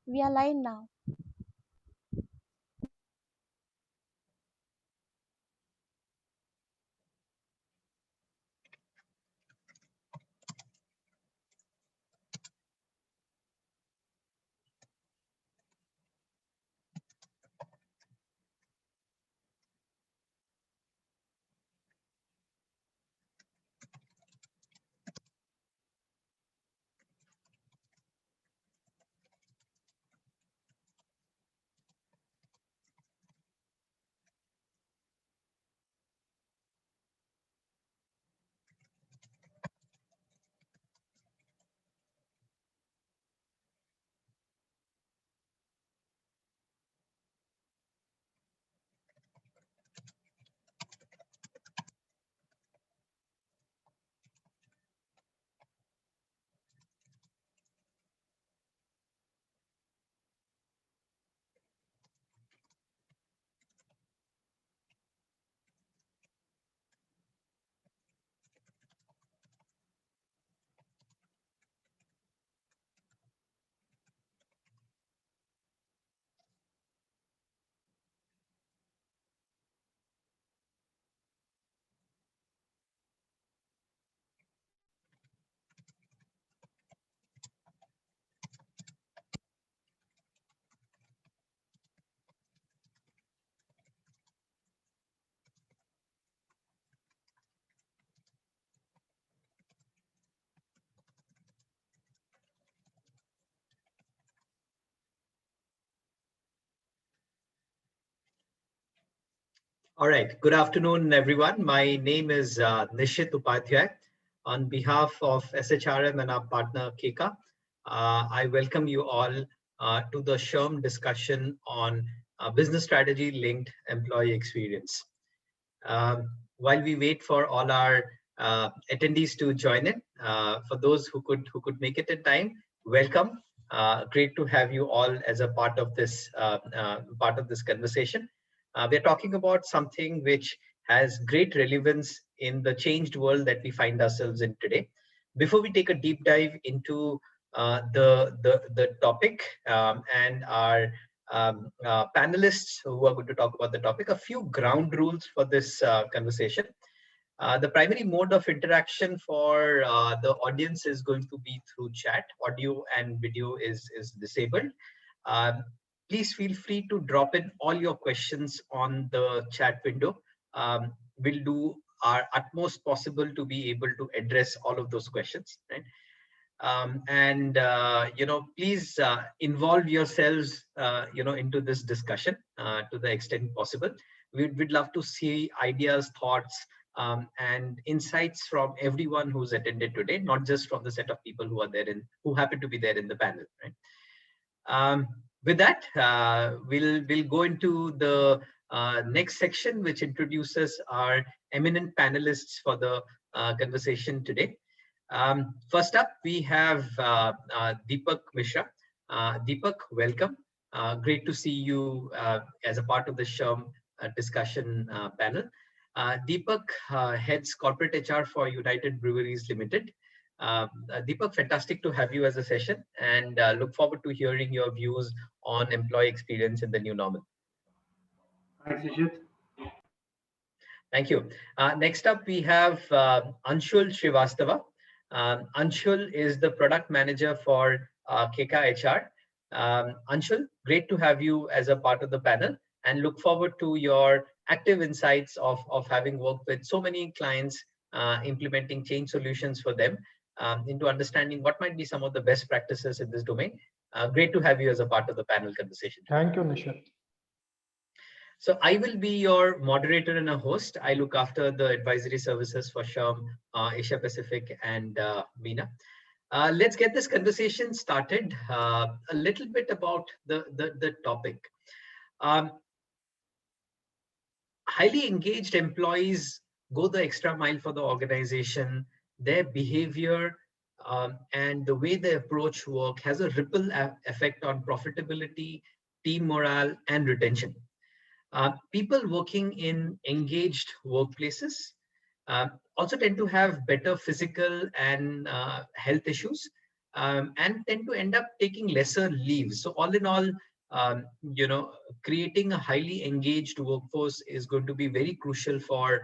We are live now. All right. Good afternoon, everyone. My name is Nishit Upadhyay. On behalf of SHRM and our partner KeKa, I welcome you all to the SHRM discussion on business strategy linked employee experience. While we wait for all our attendees to join in, for those who could make it in time, welcome. Great to have you all as a part of this conversation. We're talking about something which has great relevance in the changed world that we find ourselves in today. Before we take a deep dive into the topic and our panelists who are going to talk about the topic, a few ground rules for this conversation. The primary mode of interaction for the audience is going to be through chat. Audio and video is disabled. Um, Please feel free to drop in all your questions on the chat window. We'll do our utmost possible to be able to address all of those questions. Right? And please involve yourselves into this discussion to the extent possible. We'd love to see ideas, thoughts, and insights from everyone who's attended today, not just from the set of people who happen to be there in the panel. Right? um, with that, we'll go into the next section, which introduces our eminent panelists for the conversation today. First up, we have Deepak Mishra. Deepak, welcome. Great to see you as a part of the SHRM discussion panel. Deepak heads corporate HR for United Breweries Limited. Deepak, fantastic to have you as a session, and look forward to hearing your views on employee experience in the new normal. Thanks, Nishit. Thank you. Next up, we have Anshul Srivastava. Anshul is the product manager for KeKa HR. Anshul, great to have you as a part of the panel, and look forward to your active insights of having worked with so many clients implementing change solutions for them, into understanding what might be some of the best practices in this domain. Great to have you as a part of the panel conversation. Thank you, Nishit. So I will be your moderator and a host. I look after the advisory services for SHRM, Asia Pacific, and MENA. Let's get this conversation started. A little bit about the topic. Highly engaged employees go the extra mile for the organization. Their behavior and the way they approach work has a ripple effect on profitability, team morale, and retention. People working in engaged workplaces also tend to have better physical and health issues. and tend to end up taking lesser leaves. So all in all, creating a highly engaged workforce is going to be very crucial for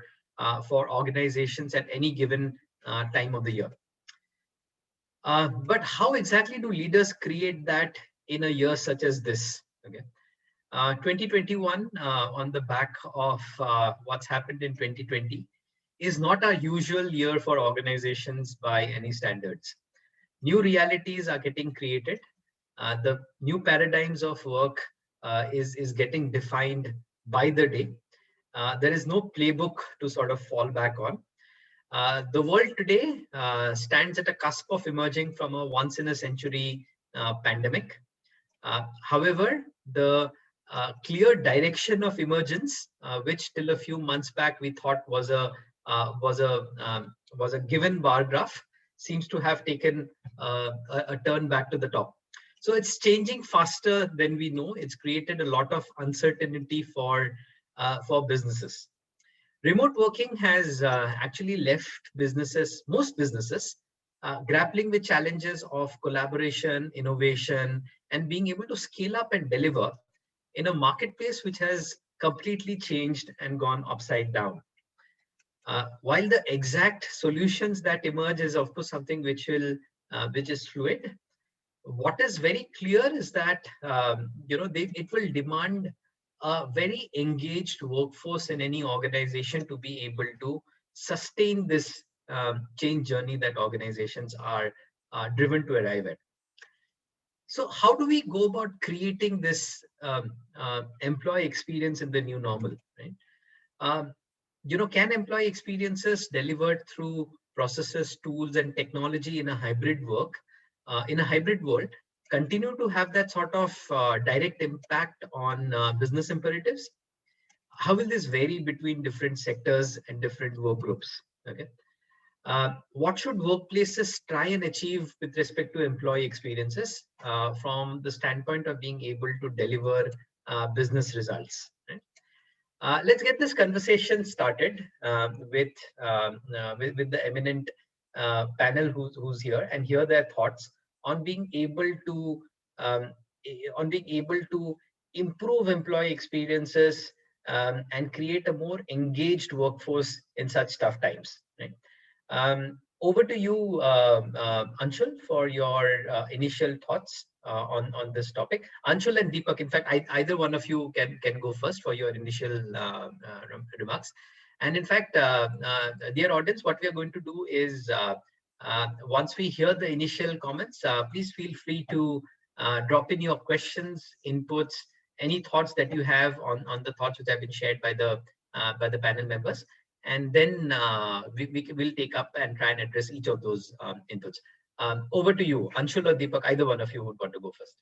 organizations at any given time of the year. But how exactly do leaders create that in a year such as this? Okay. 2021, on the back of what's happened in 2020, is not a usual year for organizations by any standards. New realities are getting created. The new paradigms of work is getting defined by the day. There is no playbook to sort of fall back on. The world today stands at a cusp of emerging from a once in a century pandemic. However, the clear direction of emergence, which till a few months back we thought was a given bar graph, seems to have taken a turn back to the top. So it's changing faster than we know. It's created a lot of uncertainty for businesses. Remote working has actually left most businesses, grappling with challenges of collaboration, innovation, and being able to scale up and deliver in a marketplace which has completely changed and gone upside down. While the exact solutions that emerge is of course something which is fluid, what is very clear is that it will demand a very engaged workforce in any organization to be able to sustain this change journey that organizations are driven to arrive at. So how do we go about creating this employee experience in the new normal, right? Can employee experiences delivered through processes, tools, and technology in a hybrid world continue to have that sort of direct impact on business imperatives? How will this vary between different sectors and different work groups? Okay. What should workplaces try and achieve with respect to employee experiences from the standpoint of being able to deliver business results? Right? Let's get this conversation started with the eminent panel who's here and hear their thoughts on being able to improve employee experiences and create a more engaged workforce in such tough times. Right? Over to you, Anshul, for your initial thoughts on this topic. Anshul and Deepak, in fact, either one of you can go first for your initial remarks. And in fact, dear audience, what we are going to do is once we hear the initial comments, please feel free to drop in your questions, inputs, any thoughts that you have on the thoughts which have been shared by the panel members. And then we'll take up and try and address each of those inputs. Over to you, Anshul or Deepak, either one of you would want to go first.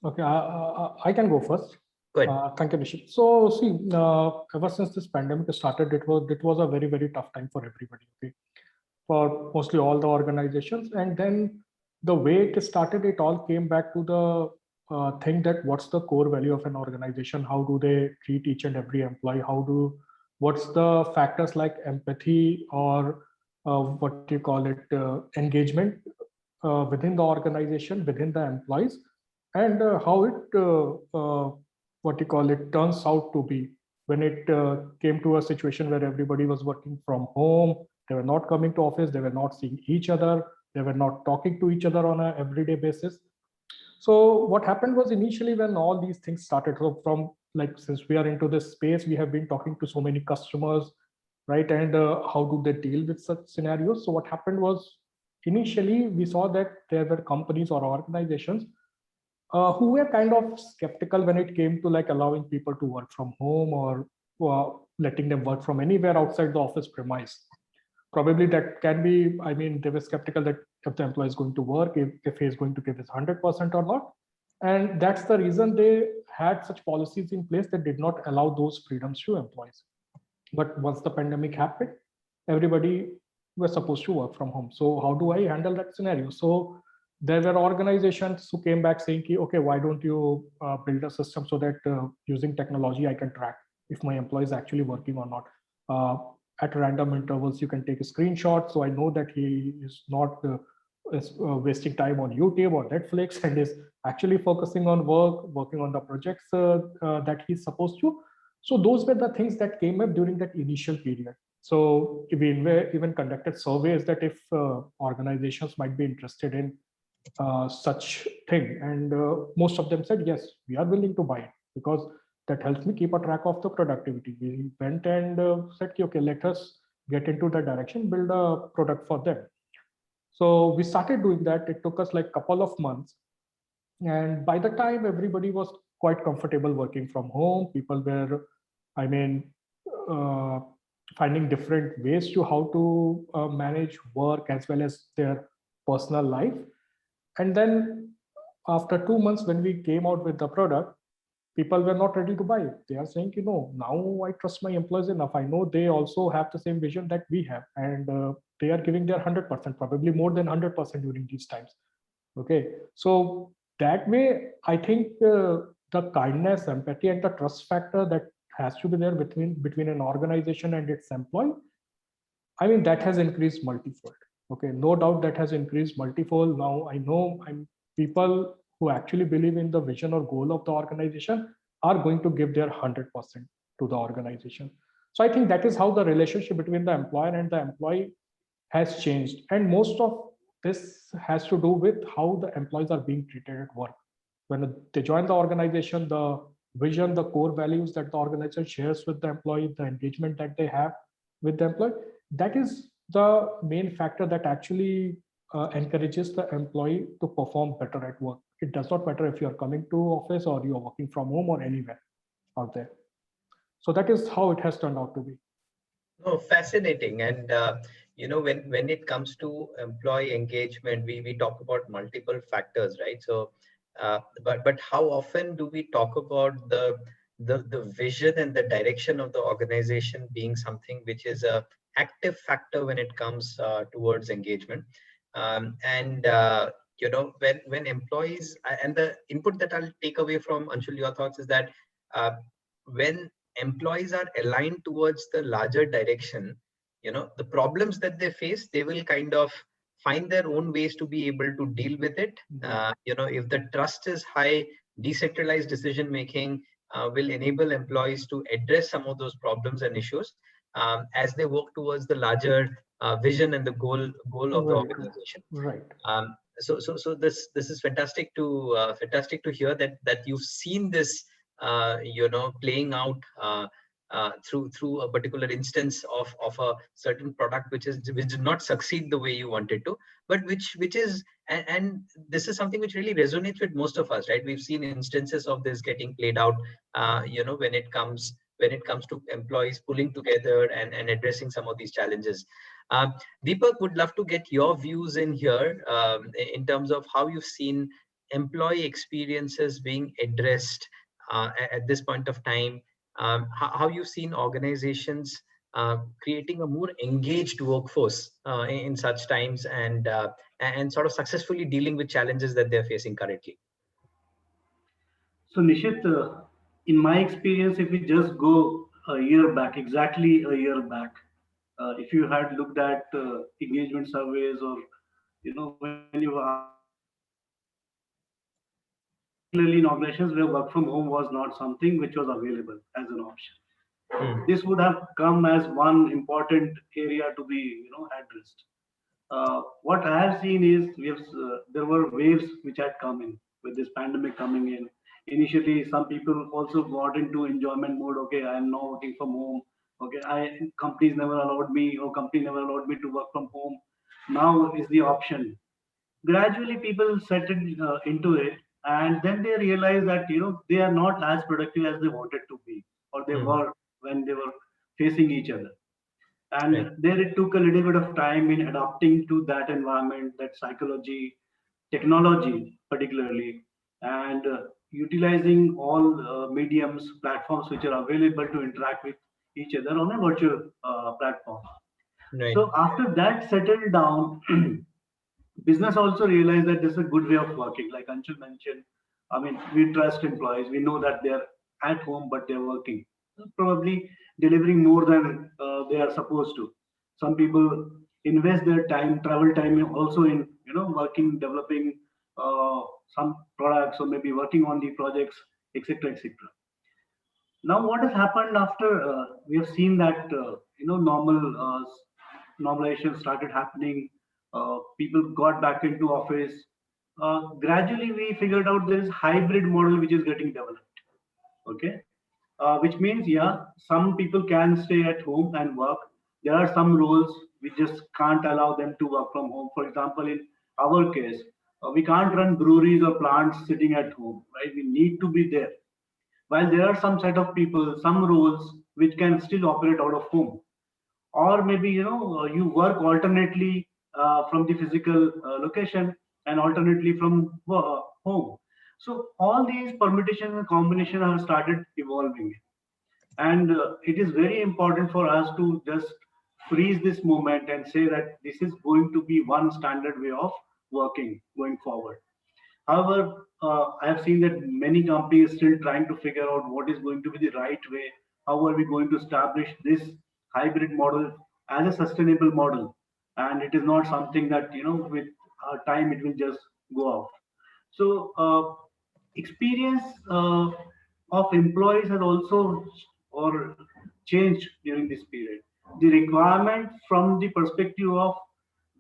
Okay, I can go first. Go ahead. Thank you, Nishit. So see, ever since this pandemic started, it was a very, very tough time for everybody, okay? For mostly all the organizations. And then the way it started, it all came back to the thing that what's the core value of an organization? How do they treat each and every employee? What's the factors like empathy or what you call it, engagement within the organization, within the employees, and how it, what you call it, turns out to be when it came to a situation where everybody was working from home. They were not coming to office. They were not seeing each other. They were not talking to each other on an everyday basis. So what happened was initially when all these things started, so from like, since we are into this space, we have been talking to so many customers, right? And how do they deal with such scenarios? So what happened was initially we saw that there were companies or organizations who were kind of skeptical when it came to like allowing people to work from home or letting them work from anywhere outside the office premise. Probably that can be, I mean, they were skeptical that if the employee is going to work, if he is going to give his 100% or not. And that's the reason they had such policies in place that did not allow those freedoms to employees. But once the pandemic happened, everybody was supposed to work from home. So how do I handle that scenario? So there were organizations who came back saying, okay, why don't you build a system so that using technology, I can track if my employee is actually working or not. At random intervals, you can take a screenshot. So I know that he is not is wasting time on YouTube or Netflix and is actually focusing on work, working on the projects that he's supposed to. So those were the things that came up during that initial period. So we even conducted surveys that if organizations might be interested in such thing, and most of them said yes, we are willing to buy it because that helps me keep a track of the productivity. We went and said, okay, let us get into the direction, build a product for them. So we started doing that. It took us like a couple of months. And by the time everybody was quite comfortable working from home, people were, I mean, uh, finding different ways to how to manage work as well as their personal life. And then after 2 months, when we came out with the product, people were not ready to buy it. They are saying, now I trust my employees enough. I know they also have the same vision that we have, and they are giving their 100%, probably more than 100% during these times. Okay, so that way, I think the kindness, empathy, and the trust factor that has to be there between an organization and its employee, I mean, that has increased multifold. Okay, no doubt that has increased multifold. Now I know people who actually believe in the vision or goal of the organization are going to give their 100% to the organization. So I think that is how the relationship between the employer and the employee has changed. And most of this has to do with how the employees are being treated at work. When they join the organization, the vision, the core values that the organization shares with the employee, the engagement that they have with the employee, that is the main factor that actually encourages the employee to perform better at work. It does not matter if you're coming to office or you're working from home or anywhere out there. So that is how it has turned out to be. Oh, fascinating. And when it comes to employee engagement, we talk about multiple factors, right? So, but how often do we talk about the vision and the direction of the organization being something which is a active factor when it comes towards engagement? And when employees and the input that I'll take away from Anshul, your thoughts is that when employees are aligned towards the larger direction, the problems that they face, they will kind of find their own ways to be able to deal with it. If the trust is high, decentralized decision making will enable employees to address some of those problems and issues as they work towards the larger vision and the goal of the organization. Right. So this is fantastic to hear that you've seen this playing out through a particular instance of a certain product which did not succeed the way you wanted to, but which is and this is something which really resonates with most of us, right? We've seen instances of this getting played out when it comes to employees pulling together and addressing some of these challenges. Deepak, would love to get your views in here in terms of how you've seen employee experiences being addressed at this point of time, how you've seen organizations creating a more engaged workforce in such times and sort of successfully dealing with challenges that they're facing currently. So Nishit, in my experience, if we just go a year back, exactly a year back, if you had looked at engagement surveys or when you asked particularly in organizations where work from home was not something which was available as an option, this would have come as one important area to be addressed. What I have seen is there were waves which had come in with this pandemic coming in. Initially, some people also got into enjoyment mode. Okay, I am now working from home. Okay, companies never allowed me, or company never allowed me to work from home. Now is the option. Gradually, people settled into it, and then they realized that they are not as productive as they wanted to be, or they were when they were facing each other. And Right. there it took a little bit of time in adapting to that environment, that psychology, technology particularly, and utilizing all mediums, platforms which are available to interact with each other on a virtual platform. Right. So after that settled down, business also realized that this is a good way of working. Like Anshul mentioned, I mean, we trust employees. We know that they're at home, but they're working, probably delivering more than they are supposed to. Some people invest their time, travel time, also in working, developing some products, or maybe working on the projects, etc., etc. Now, what has happened after we have seen that normalization started happening, people got back into office. Gradually, we figured out there is hybrid model which is getting developed. Okay, which means, yeah, some people can stay at home and work. There are some roles we just can't allow them to work from home. For example, in our case, we can't run breweries or plants sitting at home, right? We need to be there. While there are some set of people, some roles which can still operate out of home, or maybe you work alternately from the physical location and alternately from home. So all these permutations and combinations have started evolving, and it is very important for us to just freeze this moment and say that this is going to be one standard way of working going forward. However, I have seen that many companies still trying to figure out what is going to be the right way. How are we going to establish this hybrid model as a sustainable model? And it is not something that with time it will just go off. So experience of employees has also or changed during this period. The requirement from the perspective of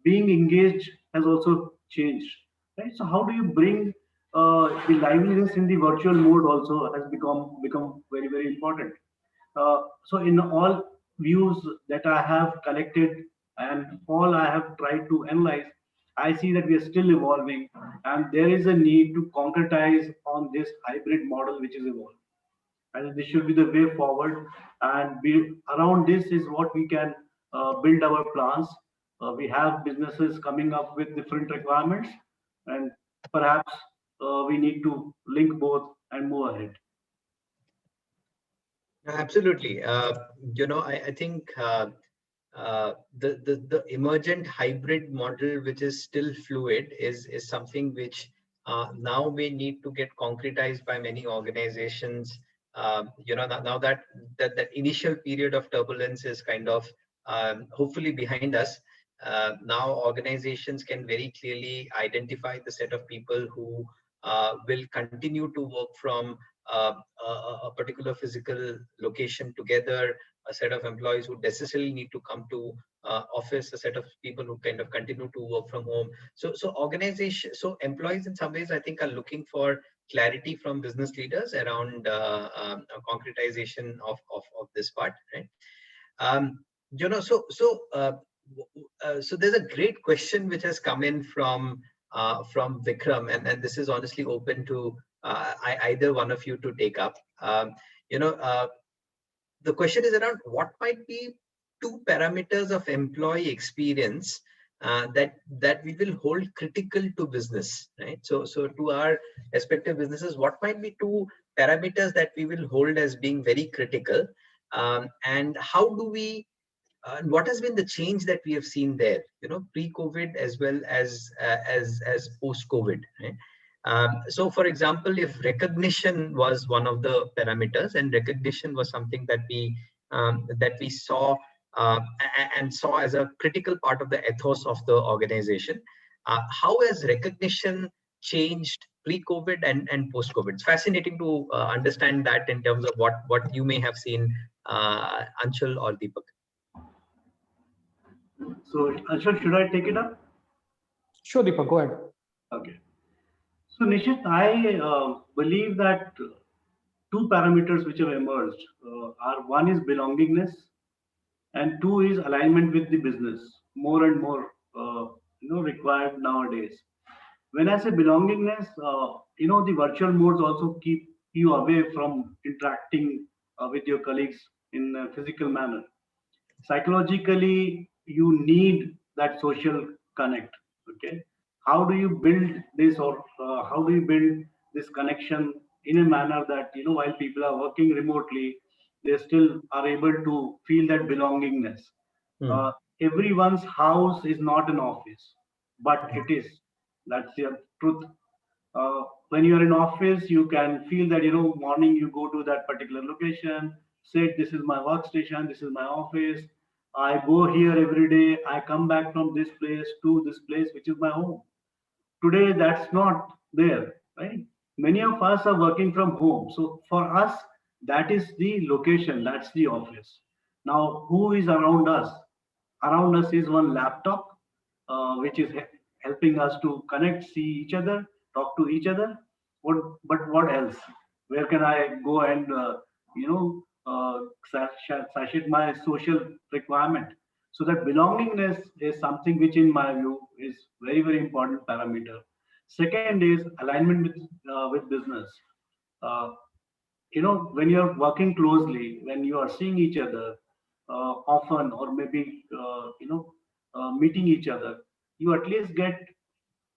being engaged has also changed, right? So how do you bring the liveliness in the virtual mode also has become very important. So in all views that I have collected and all I have tried to analyze, I see that we are still evolving, and there is a need to concretize on this hybrid model which is evolving. And this should be the way forward. And around this is what we can build our plans. We have businesses coming up with different requirements, and perhaps we need to link both and move ahead. Absolutely. I think the emergent hybrid model, which is still fluid, is something which now may need to get concretized by many organizations. Now that initial period of turbulence is kind of hopefully behind us. Now organizations can very clearly identify the set of people who will continue to work from a particular physical location together, a set of employees who necessarily need to come to office, a set of people who kind of continue to work from home. So employees in some ways, I think, are looking for clarity from business leaders around concretization of this part, right? So there's a great question which has come in from Vikram, and this is honestly open to either one of you to take up. The question is around what might be two parameters of employee experience that we will hold critical to business, right? So to our respective businesses, what might be two parameters that we will hold as being very critical, and how do we what has been the change that we have seen there, pre-COVID as well as post-COVID, right? So for example, if recognition was one of the parameters, and recognition was something that we saw and saw as a critical part of the ethos of the organization, how has recognition changed pre-COVID and post-COVID? It's fascinating to understand that in terms of what you may have seen, Anshul or Deepak. So Anshul, should I take it up? Sure, Deepak, go ahead. Okay. So Nishit, I believe that two parameters which have emerged are, one is belongingness, and two is alignment with the business. More and more, required nowadays. When I say belongingness, the virtual modes also keep you away from interacting with your colleagues in a physical manner. Psychologically, you need that social connect. Okay, how do you build this, or how do you build this connection in a manner that while people are working remotely, they still are able to feel that belongingness. Everyone's house is not an office, but it is. That's the truth. When you are in office, you can feel that morning you go to that particular location, say this is my workstation, this is my office. I go here every day. I come back from this place to this place, which is my home. Today, that's not there, right? Many of us are working from home. So for us, that is the location, that's the office. Now, who is around us? Around us is one laptop, which is helping us to connect, see each other, talk to each other. But what else? Where can I go and satiate my social requirement? So that belongingness is something which, in my view, is very important parameter. Second is alignment with business. Uh, when you're working closely, when you are seeing each other often, or maybe meeting each other, you at least get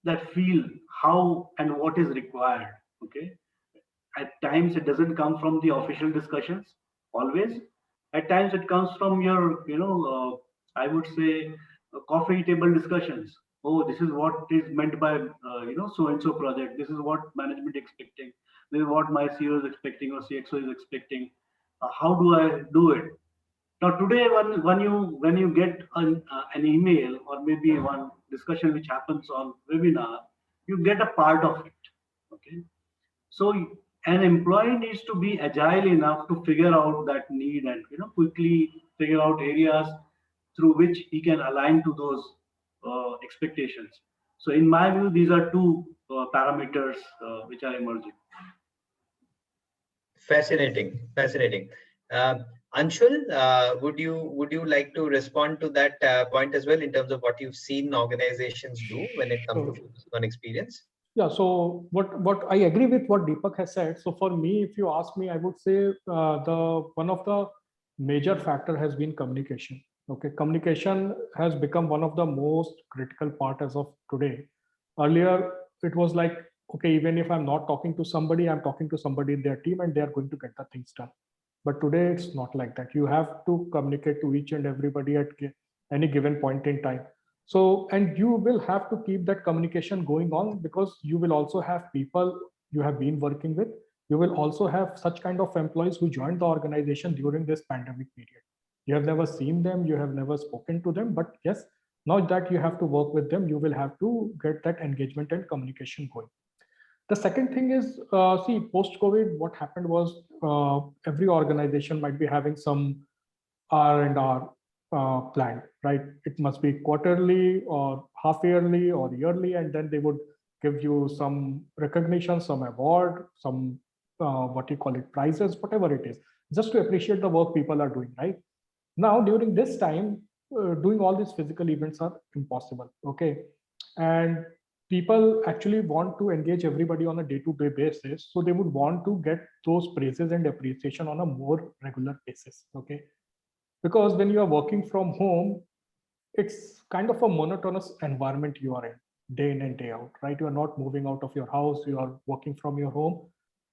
that feel how and what is required. Okay, at times it doesn't come from the official discussions always. At times it comes from your I would say coffee table discussions. Oh, this is what is meant by so and so project. This is what management expecting. This is what my CEO is expecting or CXO is expecting. How do I do it? Now today, when you get an email or maybe one discussion which happens on webinar, you get a part of it. Okay, so an employee needs to be agile enough to figure out that need and quickly figure out areas through which he can align to those expectations. So in my view, these are two parameters which are emerging. Fascinating, fascinating. Uh, Anshul, would you like to respond to that point as well in terms of what you've seen organizations do when it comes to So, focusing on experience? yeah, so what I agree with what Deepak has said. So for me, if you ask me, I would say the one of the major factor has been communication. Okay, communication has become one of the most critical part as of today. Earlier, it was like, okay, even if I'm not talking to somebody, I'm talking to somebody in their team, and they are going to get the things done. But today, it's not like that. You have to communicate to each and everybody at any given point in time. So, and you will have to keep that communication going on, because you will also have people you have been working with. You will also have such kind of employees who joined the organization during this pandemic period. You have never seen them, you have never spoken to them, but yes, now that you have to work with them, you will have to get that engagement and communication going. The second thing is, see, post-COVID, what happened was every organization might be having some R&R plan, right? It must be quarterly or half yearly or yearly, and then they would give you some recognition, some award, some what you call it, prizes, whatever it is, just to appreciate the work people are doing, right? Now, during this time, doing all these physical events are impossible, okay? And people actually want to engage everybody on a day-to-day basis, so they would want to get those praises and appreciation on a more regular basis, okay? Because when you are working from home, it's kind of a monotonous environment you are in, day in and day out, right? You are not moving out of your house, you are working from your home.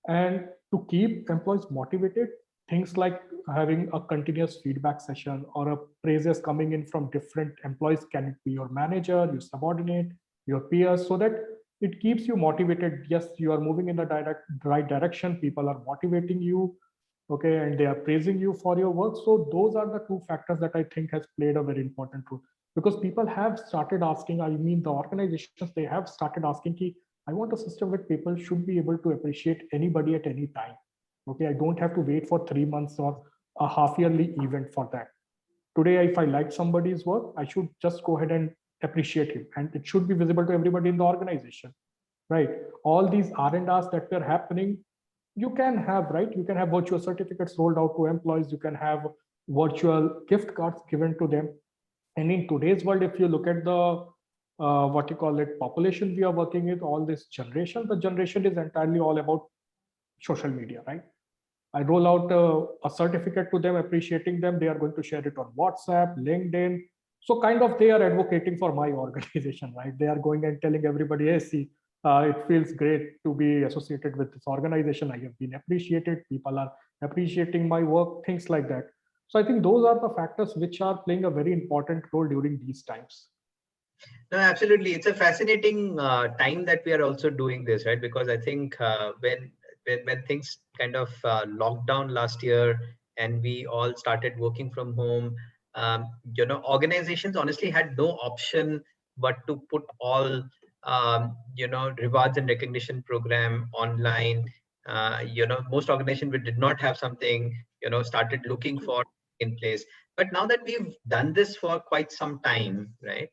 And to keep employees motivated, things like having a continuous feedback session or a praises coming in from different employees, can it be your manager, your subordinate, your peers, so that it keeps you motivated. Yes, you are moving in the right direction, people are motivating you, okay, and they are praising you for your work. So those are the two factors that I think has played a very important role, because people have started asking, I mean, the organizations, they have started asking, I want a system where people should be able to appreciate anybody at any time. Okay, I don't have to wait for 3 months or a half yearly event for that. Today, if I like somebody's work, I should just go ahead and appreciate him, and it should be visible to everybody in the organization, right? All these R&Rs that were happening, you can have, right? You can have virtual certificates rolled out to employees. You can have virtual gift cards given to them. And in today's world, if you look at the what you call it, population we are working with, all this generation, the generation is entirely all about social media, right? I roll out a certificate to them, appreciating them. They are going to share it on WhatsApp, LinkedIn. So kind of they are advocating for my organization, right? They are going and telling everybody, hey, see, it feels great to be associated with this organization. I have been appreciated. People are appreciating my work, things like that. So I think those are the factors which are playing a very important role during these times. No, absolutely. It's a fascinating time that we are also doing this, right? Because I think when things kind of locked down last year and we all started working from home, organizations honestly had no option but to put all rewards and recognition program online. Most organizations which did not have something, started looking for in place. But now that we've done this for quite some time, right?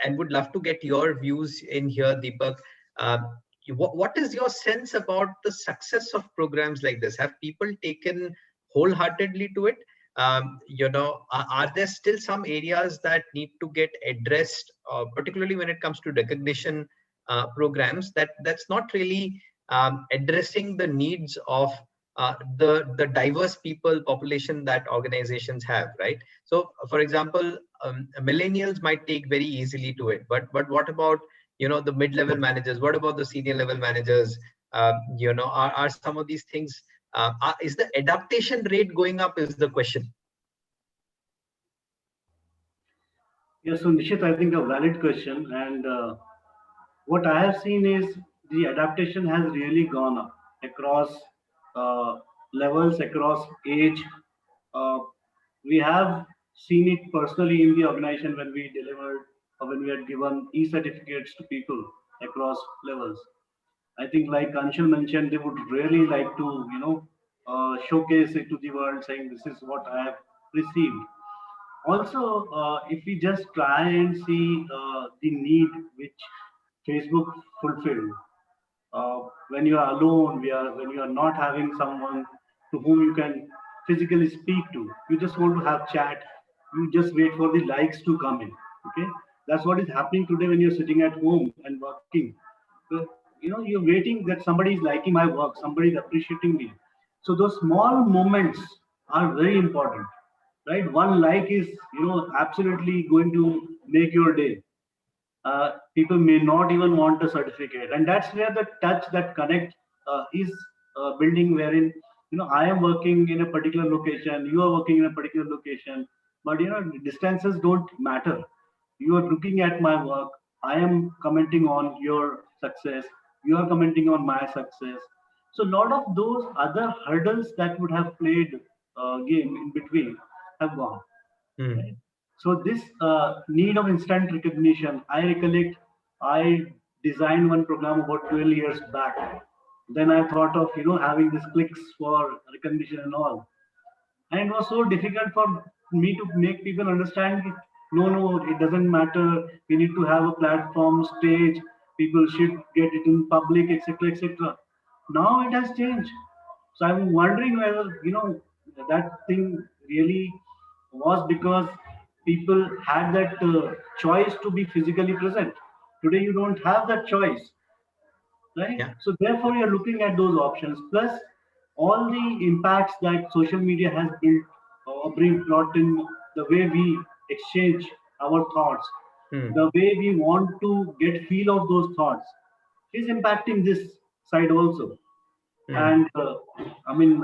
And would love to get your views in here, Deepak. What is your sense about the success of programs like this? Have people taken wholeheartedly to it? Are there still some areas that need to get addressed, particularly when it comes to recognition programs that's not really addressing the needs of the diverse people population that organizations have, right? So, for example, millennials might take very easily to it, but what about the mid-level managers? What about the senior level managers? Are some of these things? Is the adaptation rate going up? Is the question. Yeah, so Nishit, I think a valid question, and what I have seen is the adaptation has really gone up across uh, levels, across age. Uh, we have seen it personally in the organization when we delivered or when we had given e-certificates to people across levels. I think, like Anshul mentioned, they would really like to, showcase it to the world, saying this is what I have received. Also, if we just try and see the need which Facebook fulfilled, when you are alone, when you are not having someone to whom you can physically speak to, you just want to have chat. You just wait for the likes to come in. Okay, that's what is happening today when you're sitting at home and working. So, you're waiting that somebody is liking my work, somebody is appreciating me. So those small moments are very important, right? One like is absolutely going to make your day. People may not even want a certificate, and that's where the touch, that connect, is building, wherein I am working in a particular location, you are working in a particular location, but distances don't matter. You are looking at my work, I am commenting on your success, you are commenting on my success. So a lot of those other hurdles that would have played game in between have gone. Right? So this need of instant recognition, I recollect, I designed one program about 12 years back. Then I thought of having these clicks for recognition and all, and it was so difficult for me to make people understand it. No, no, it doesn't matter. We need to have a platform, stage. People should get it in public, etc., etc. Now it has changed. So I'm wondering whether that thing really was because people had that choice to be physically present. Today you don't have that choice, right? Yeah. So therefore, you're looking at those options, plus all the impacts that social media has built or brought in the way we exchange our thoughts, the way we want to get feel of those thoughts is impacting this side also. And I mean,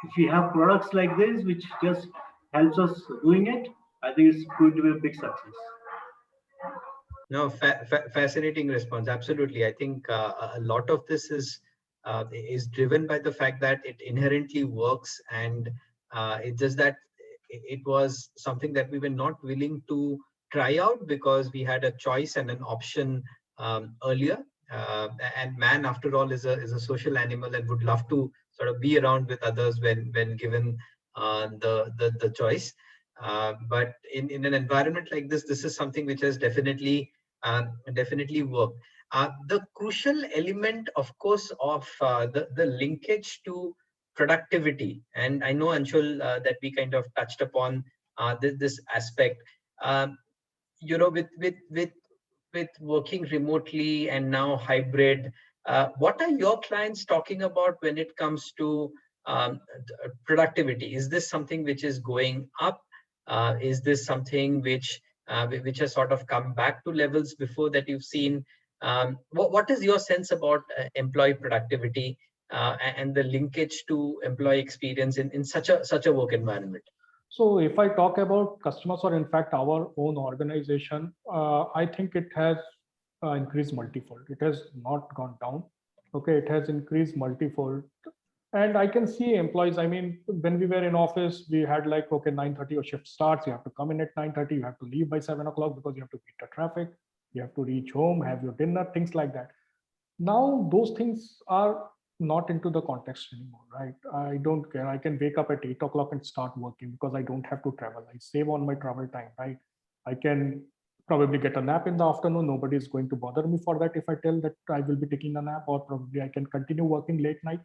if we have products like this, which just helps us doing it, I think it's going to be a big success. No, fascinating response. Absolutely. I think a lot of this is driven by the fact that it inherently works, and it's just that it was something that we were not willing to try out because we had a choice and an option earlier. And man, after all, is a social animal and would love to sort of be around with others when given the choice. But in an environment like this is something which has definitely worked. The crucial element, of course, of the linkage to productivity, and I know, Anshul, that we kind of touched upon this aspect. With working remotely and now hybrid, what are your clients talking about when it comes to productivity? Is this something which is going up? Is this something which has sort of come back to levels before that you've seen? What is your sense about employee productivity and the linkage to employee experience in such a work environment? So if I talk about customers, or in fact our own organization, I think it has increased multifold. It has not gone down. Okay, it has increased multifold. And I can see employees, I mean, when we were in office, we had like, okay, 9:30 your shift starts, you have to come in at 9:30, you have to leave by 7 o'clock because you have to beat the traffic. You have to reach home, have your dinner, things like that. Now those things are not into the context anymore, right? I don't care. I can wake up at 8 o'clock and start working because I don't have to travel. I save on my travel time, right? I can probably get a nap in the afternoon. Nobody is going to bother me for that if I tell that I will be taking a nap, or probably I can continue working late night.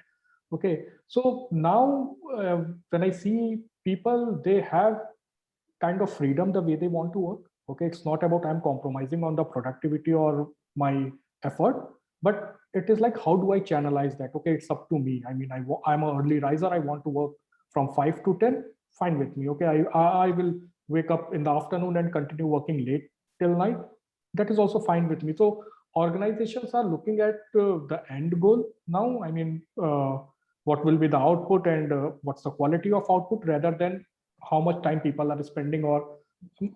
Okay. So now when I see people, they have kind of freedom the way they want to work. Okay. It's not about I'm compromising on the productivity or my effort, but it is like, how do I channelize that? Okay, it's up to me. I mean, I'm an early riser. I want to work from 5 to 10. Fine with me. Okay, I will wake up in the afternoon and continue working late till night. That is also fine with me. So organizations are looking at the end goal now. I mean, what will be the output and what's the quality of output, rather than how much time people are spending, or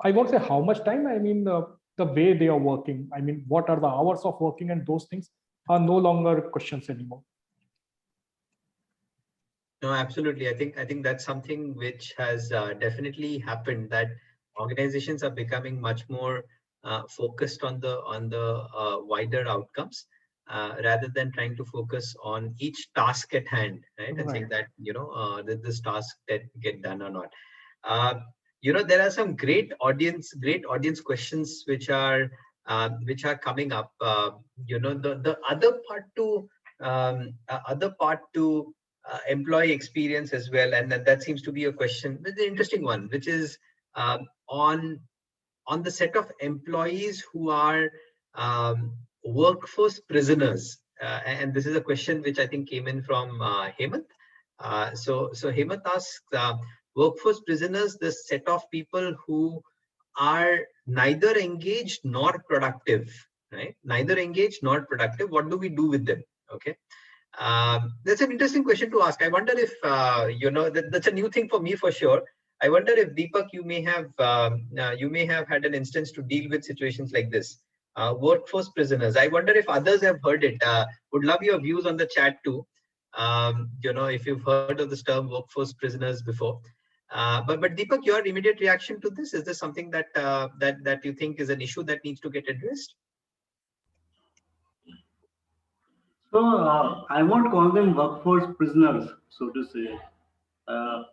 I won't say how much time. I mean, the way they are working. I mean, what are the hours of working, and those things are no longer questions anymore. No, absolutely. I think that's something which has definitely happened, that organizations are becoming much more focused on the wider outcomes, rather than trying to focus on each task at hand, right? And saying that, did this task get done or not. There are some great audience questions which are coming up. The other part to employee experience as well, and that seems to be a question, the interesting one, which is on the set of employees who are workforce prisoners. And this is a question which I think came in from Hemant. So Hemant asks, workforce prisoners, the set of people who are neither engaged nor productive, right? Neither engaged nor productive. What do we do with them? Okay. That's an interesting question to ask. I wonder if, that's a new thing for me for sure. I wonder if, Deepak, you may have had an instance to deal with situations like this. Workforce prisoners. I wonder if others have heard it. Would love your views on the chat too. If you've heard of this term workforce prisoners before. But Deepak, your immediate reaction to this, is this something that that you think is an issue that needs to get addressed? So I won't call them workforce prisoners, so to say. Uh,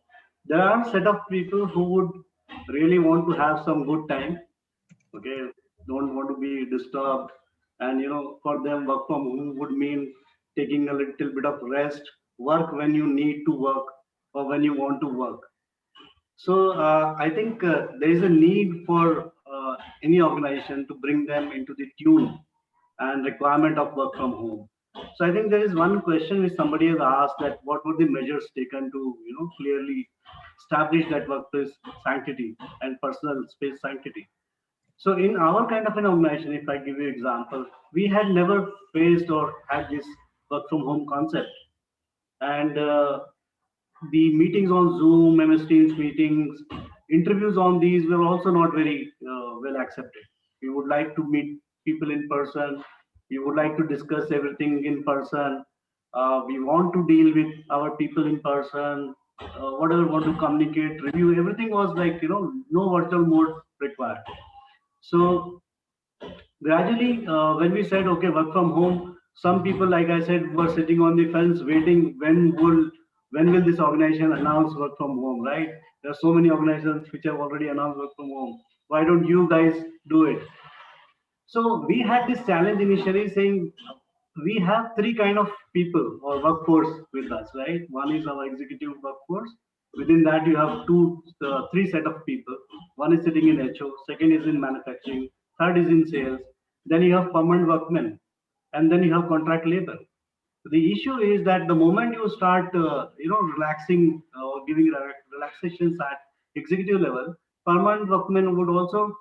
there are a set of people who would really want to have some good time. Okay, don't want to be disturbed, and for them, work from home would mean taking a little bit of rest, work when you need to work or when you want to work. So I think there is a need for any organization to bring them into the tune and requirement of work from home. So I think there is one question which somebody has asked, that what were the measures taken to clearly establish that workplace sanctity and personal space sanctity. So in our kind of an organization, if I give you example, we had never faced or had this work from home concept, and the meetings on Zoom, MS Teams meetings, interviews on these were also not very well accepted. We would like to meet people in person. We would like to discuss everything in person. We want to deal with our people in person. Whatever want to communicate, review, everything was like, no virtual mode required. So gradually, when we said, okay, work from home, some people, like I said, were sitting on the fence waiting, when will this organization announce work from home, right? There are so many organizations which have already announced work from home. Why don't you guys do it? So we had this challenge initially, saying we have three kind of people or workforce with us, right? One is our executive workforce. Within that, you have three set of people. One is sitting in HO, second is in manufacturing, third is in sales. Then you have permanent workmen, and then you have contract labor. The issue is that the moment you start, relaxing or giving relaxations at executive level, permanent workmen would also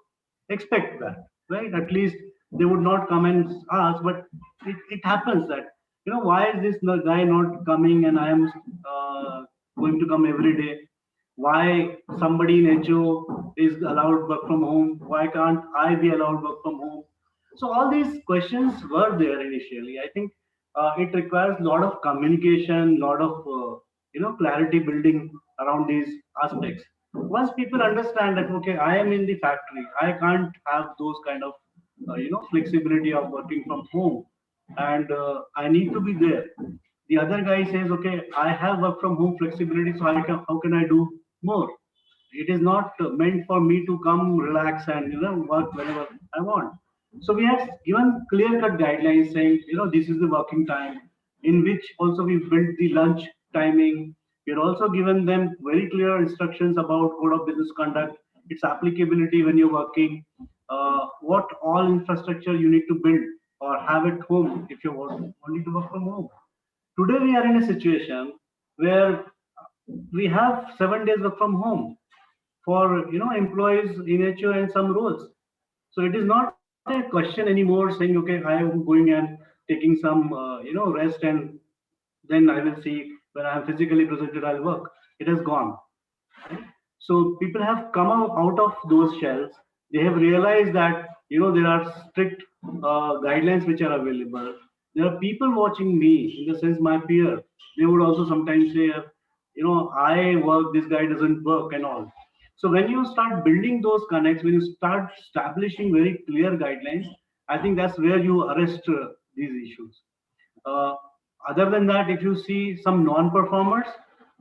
expect that, right? At least they would not come and ask, but it happens that, why is this guy not coming and I am going to come every day? Why somebody in HO is allowed work from home? Why can't I be allowed work from home? So all these questions were there initially. I think it requires a lot of communication, lot of clarity building around these aspects. Once people understand that, okay, I am in the factory, I can't have those kind of flexibility of working from home, and I need to be there. The other guy says, okay, I have work from home flexibility, so how can I do more? It is not meant for me to come relax and work whenever I want. So we have given clear cut guidelines saying, this is the working time, in which also we built the lunch timing. We're also given them very clear instructions about code of business conduct, its applicability when you're working, what all infrastructure you need to build or have at home if you want only to work from home. Today we are in a situation where we have 7 days work from home for employees in HO and some roles. So it is not a question anymore saying, okay, I am going and taking some rest, and then I will see when I am physically presented, I'll work. It has gone. So people have come out of those shells. They have realized that there are strict guidelines which are available. There are people watching me, in the sense my peer. They would also sometimes say, I work, this guy doesn't work, and all. So when you start building those connects, when you start establishing very clear guidelines, I think that's where you arrest these issues. Uh, Other than that, if you see some non-performers,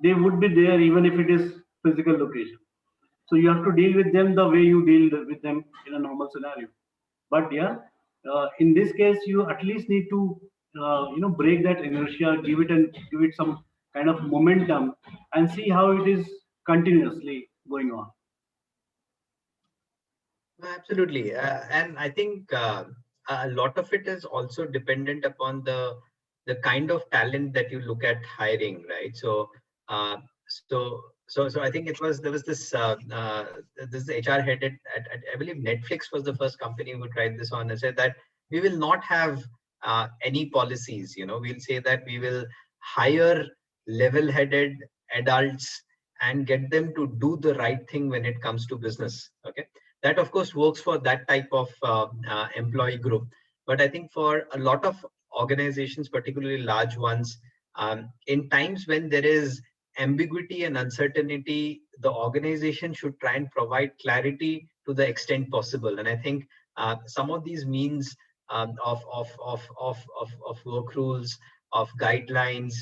they would be there even if it is physical location. So you have to deal with them the way you deal with them in a normal scenario. But yeah, in this case, you at least need to break that inertia, give it some kind of momentum, and see how it is continuously going on. Absolutely. And I think a lot of it is also dependent upon the kind of talent that you look at hiring, right? Uh, so I think there was this HR head at I believe Netflix was the first company who tried this on and said that we will not have any policies. We'll say that we will hire level-headed adults and get them to do the right thing when it comes to business. Okay, that of course works for that type of employee group, but I think for a lot of organizations, particularly large ones, in times when there is ambiguity and uncertainty, the organization should try and provide clarity to the extent possible. And I think some of these means of work rules, of guidelines,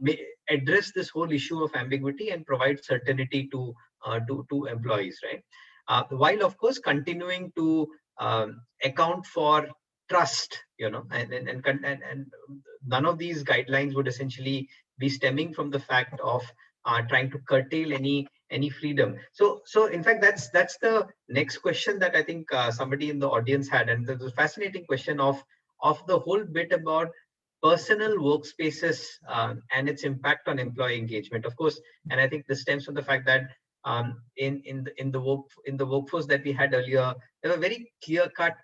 may address this whole issue of ambiguity and provide certainty to employees, right? While of course continuing to account for trust, and none of these guidelines would essentially be stemming from the fact of trying to curtail any freedom. So in fact, that's the next question that I think somebody in the audience had, and the fascinating question of the whole bit about personal workspaces and its impact on employee engagement, of course. And I think this stems from the fact that in the workforce that we had earlier, there were very clear cut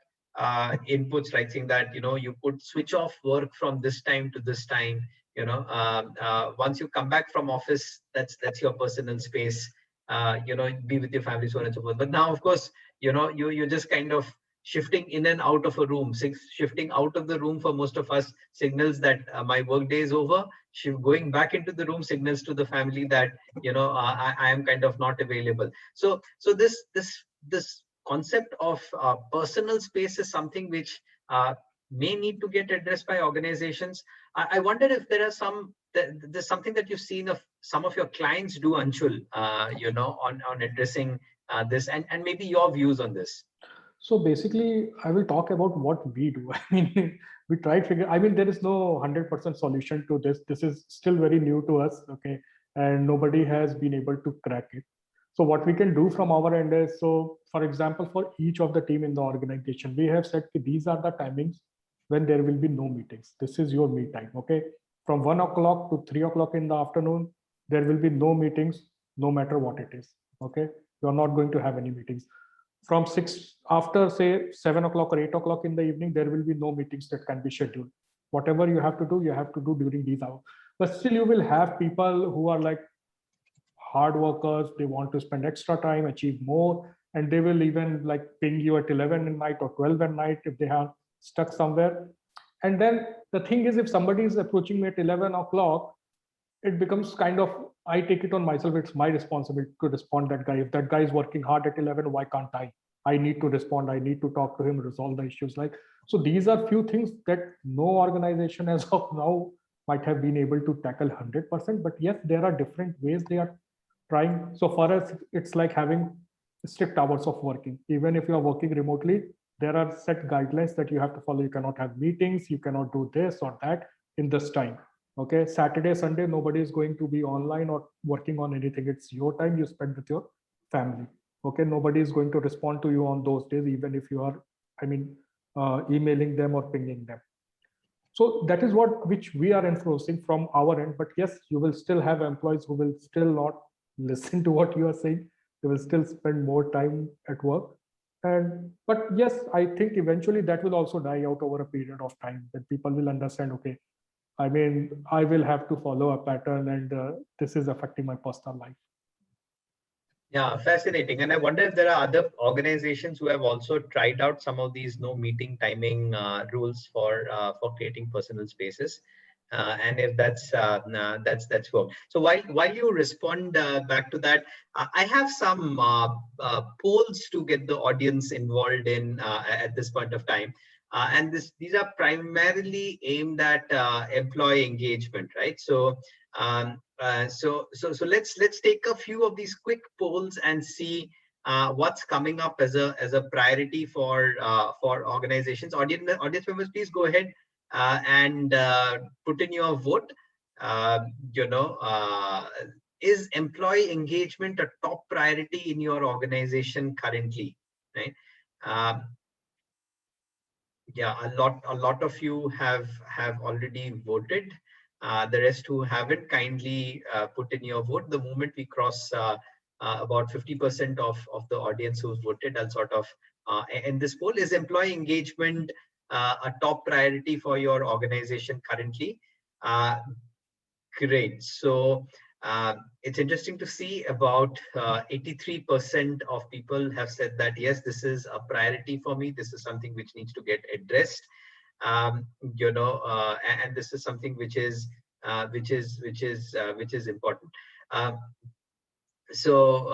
inputs, right? Saying that you could switch off work from this time to this time. Once you come back from office, that's your personal space. Be with your family, so on and so forth. But now, of course, you're just kind of shifting in and out of a room. Shifting out of the room for most of us signals that my work day is over. Going back into the room signals to the family that I am kind of not available. So this concept of personal space is something which may need to get addressed by organizations. I wonder if there's something that you've seen of some of your clients do, Anshul, on addressing this, and maybe your views on this. So basically, I will talk about what we do. I mean, we try to figure. I mean, there is no 100% solution to this. This is still very new to us, okay, and nobody has been able to crack it. So what we can do from our end is, so for example, for each of the team in the organization, we have said these are the timings when there will be no meetings. This is your me time, okay? From 1 o'clock to 3 o'clock in the afternoon, there will be no meetings, no matter what it is, okay? You're not going to have any meetings. From 6 after say 7 o'clock or 8 o'clock in the evening, there will be no meetings that can be scheduled. Whatever you have to do during these hours. But still you will have people who are like hard workers. They want to spend extra time, achieve more, and they will even like ping you at 11 at night or 12 at night if they have stuck somewhere. And then the thing is, if somebody is approaching me at 11 o'clock, it becomes kind of, I take it on myself. It's my responsibility to respond that guy. If that guy is working hard at 11, why can't I? I need to respond, I need to talk to him, resolve the issues. Like, so these are few things that no organization as of now might have been able to tackle 100%, but yes, there are different ways they are trying. So for us, it's like having strict hours of working. Even if you are working remotely, there are set guidelines that you have to follow. You cannot have meetings, you cannot do this or that in this time. Okay, Saturday, Sunday, nobody is going to be online or working on anything. It's your time you spend with your family. Okay, nobody is going to respond to you on those days, even if you are, emailing them or pinging them. So that is what which we are enforcing from our end. But yes, you will still have employees who will still not listen to what you are saying. They will still spend more time at work. And but yes, I think eventually that will also die out over a period of time, that people will understand, okay, I will have to follow a pattern, and this is affecting my personal life. Yeah, fascinating. And I wonder if there are other organizations who have also tried out some of these no meeting timing rules for creating personal spaces, and if that's work. So while you respond back to that, I have some polls to get the audience involved in at this point of time. And these are primarily aimed at employee engagement, right? So so let's take a few of these quick polls and see what's coming up as a priority for organizations. Audience members, please go ahead and put in your vote. Is employee engagement a top priority in your organization currently? Right. Yeah, a lot of you have already voted. The rest who haven't, kindly put in your vote. The moment we cross about 50% of the audience who's voted, I'll sort of end this poll. Is employee engagement a top priority for your organization currently? Great. So it's interesting to see about 83% of people have said that, yes, this is a priority for me. This is something which needs to get addressed. And this is something which is important. So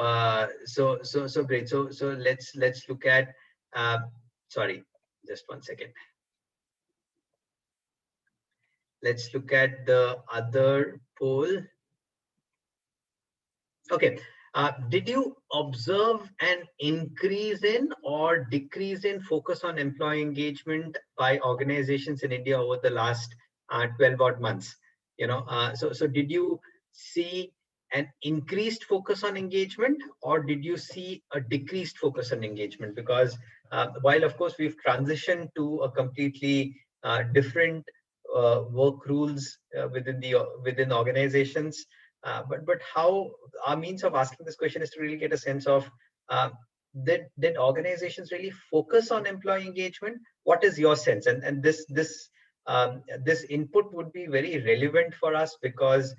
great. So let's look at. Sorry, just one second. Let's look at the other poll. Okay. Did you observe an increase in or decrease in focus on employee engagement by organizations in India over the last 12 odd months? So did you see an increased focus on engagement, or did you see a decreased focus on engagement? Because while of course we've transitioned to a completely different work rules within organizations, but how our means of asking this question is to really get a sense of did organizations really focus on employee engagement? What is your sense? And this input would be very relevant for us, because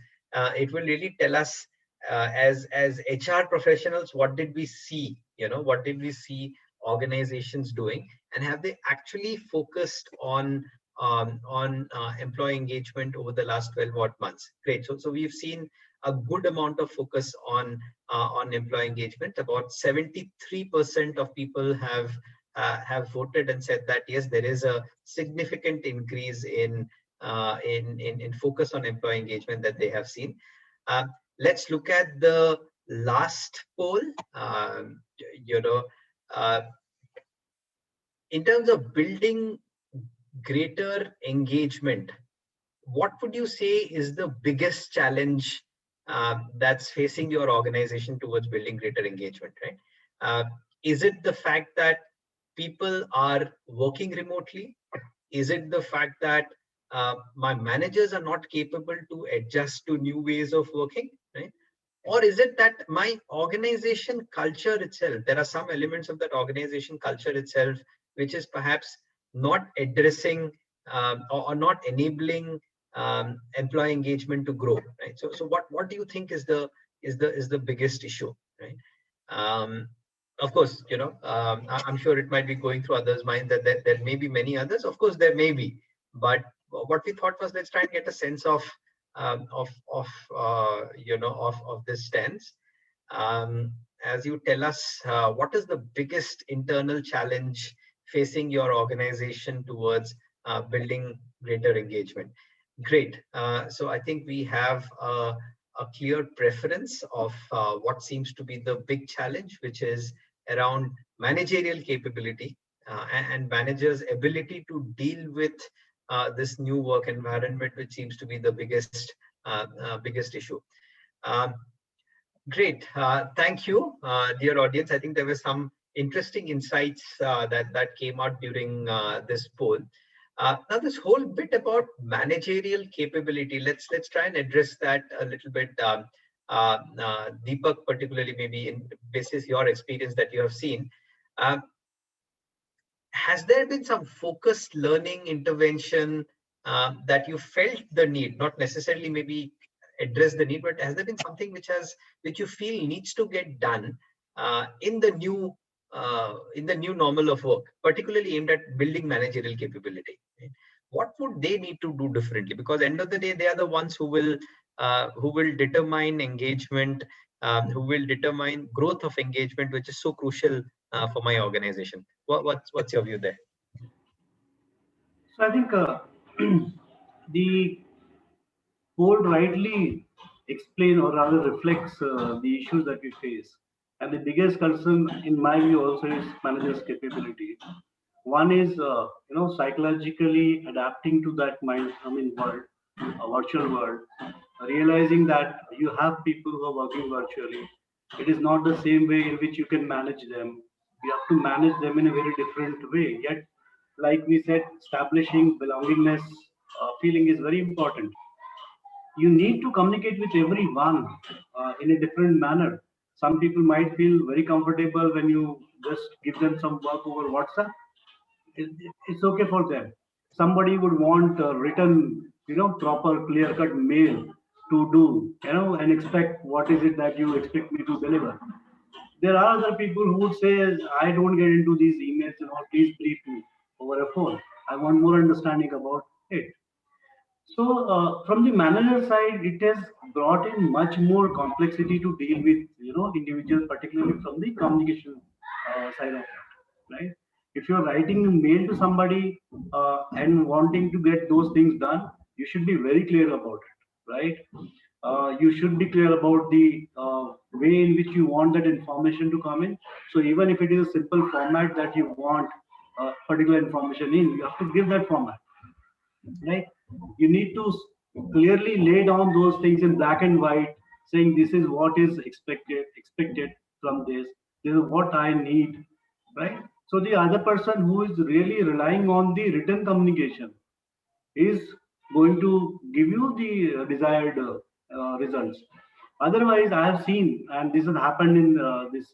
it will really tell us as HR professionals, what did we see? What did we see organizations doing, and have they actually focused on employee engagement over the last 12 odd months? Great. So we've seen a good amount of focus on employee engagement. About 73% of people have voted and said that, yes, there is a significant increase in focus on employee engagement that they have seen. Let's look at the last poll. In terms of building greater engagement, what would you say is the biggest challenge that's facing your organization towards building greater engagement, right? Is it the fact that people are working remotely? Is it the fact that my managers are not capable to adjust to new ways of working, right? Or is it that my organization culture itself, there are some elements of that organization culture itself which is perhaps not addressing or not enabling employee engagement to grow, right? So what do you think is the biggest issue, right? Of course, I'm sure it might be going through others' minds that there may be many others. Of course, there may be, but what we thought was, let's try and get a sense of this stance. as you tell us what is the biggest internal challenge facing your organization towards building greater engagement. Great. So I think we have a clear preference of what seems to be the big challenge, which is around managerial capability and managers' ability to deal with this new work environment, which seems to be the biggest issue. Um, Great. Thank you, dear audience. I think there were some interesting insights that came out during this poll. Now, this whole bit about managerial capability, let's try and address that a little bit. Deepak, particularly maybe in basis your experience that you have seen. Um, has there been some focused learning intervention that you felt the need, not necessarily maybe address the need, but has there been something which you feel needs to get done in the new normal of work, particularly aimed at building managerial capability? Right? What would they need to do differently? Because end of the day, they are the ones who will determine engagement, who will determine growth of engagement, which is so crucial for my organization. What's your view there? So I think the board rightly explain or rather reflects the issues that we face. And the biggest concern, in my view, also is managers' capability. One is, psychologically adapting to that world, a virtual world, realizing that you have people who are working virtually. It is not the same way in which you can manage them. You have to manage them in a very different way. Yet, like we said, establishing belongingness feeling is very important. You need to communicate with everyone in a different manner. Some people might feel very comfortable when you just give them some work over WhatsApp. It's okay for them. Somebody would want a written, proper, clear-cut mail to do, and expect what is it that you expect me to deliver. There are other people who would say, I don't get into these emails and all, please brief me over a phone. I want more understanding about it. So, from the manager side, it has brought in much more complexity to deal with, individuals, particularly from the communication side of it, right? If you're writing a mail to somebody and wanting to get those things done, you should be very clear about it, right? You should be clear about the way in which you want that information to come in. So even if it is a simple format that you want particular information in, you have to give that format, right? You need to clearly lay down those things in black and white, saying this is what is expected from this is what I need, right? So the other person who is really relying on the written communication is going to give you the desired results. Otherwise, I have seen, and this has happened in this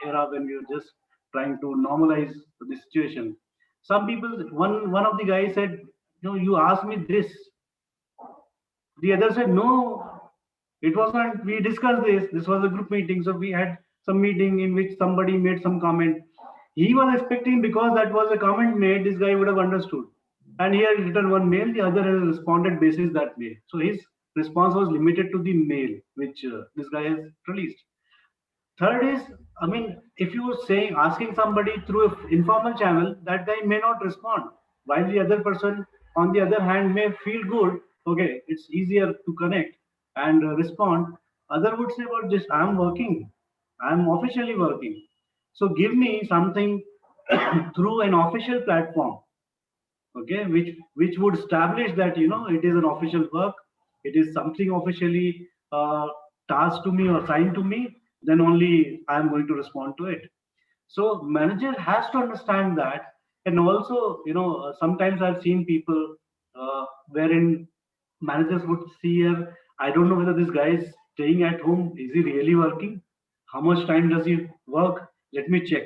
era when we were just trying to normalize the situation. Some people, one of the guys said, you asked me this. The other said, no, it wasn't. We discussed this. This was a group meeting. So we had some meeting in which somebody made some comment. He was expecting, because that was a comment made, this guy would have understood. And he had written one mail, the other has responded basis that mail. So his response was limited to the mail which this guy has released. Third is, if you were saying, asking somebody through an informal channel, that guy may not respond. While the other person, on the other hand, may feel good, okay, it's easier to connect and respond. Other would say, well, just I'm working, I'm officially working. So give me something through an official platform, okay, which would establish that it is an official work, it is something officially tasked to me or signed to me, then only I am going to respond to it. So manager has to understand that. And also, sometimes I've seen people wherein managers would see here, I don't know whether this guy is staying at home, is he really working, how much time does he work, let me check.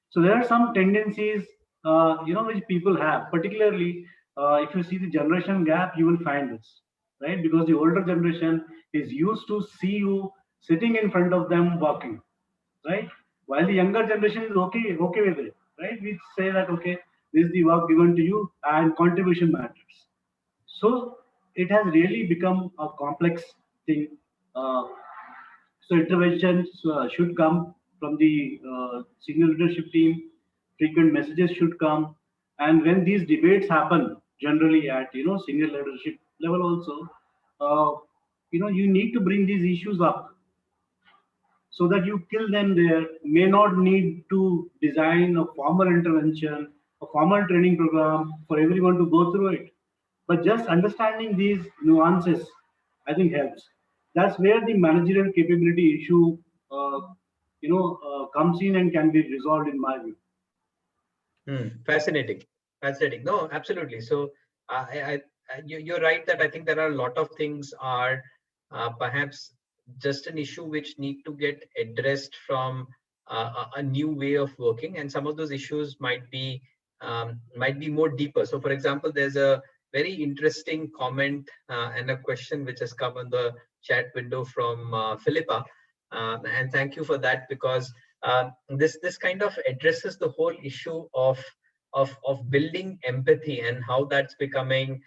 So there are some tendencies, which people have. Particularly, if you see the generation gap, you will find this, right? Because the older generation is used to see you sitting in front of them working, right? While the younger generation is okay with it, right? We say that okay, this is the work given to you, and contribution matters. So it has really become a complex thing. So interventions should come from the senior leadership team. Frequent messages should come, and when these debates happen, generally at senior leadership level also, you need to bring these issues up so that you kill them there. May not need to design a formal intervention, a formal training program for everyone to go through it. But just understanding these nuances, I think helps. That's where the managerial capability issue, comes in and can be resolved in my view. Fascinating, fascinating. No, absolutely. So you're right that I think there are a lot of things are perhaps just an issue which need to get addressed from a new way of working, and some of those issues might be more deeper. So, for example, there's a very interesting comment and a question which has come on the chat window from Philippa, and thank you for that, because this kind of addresses the whole issue of building empathy and how that's becoming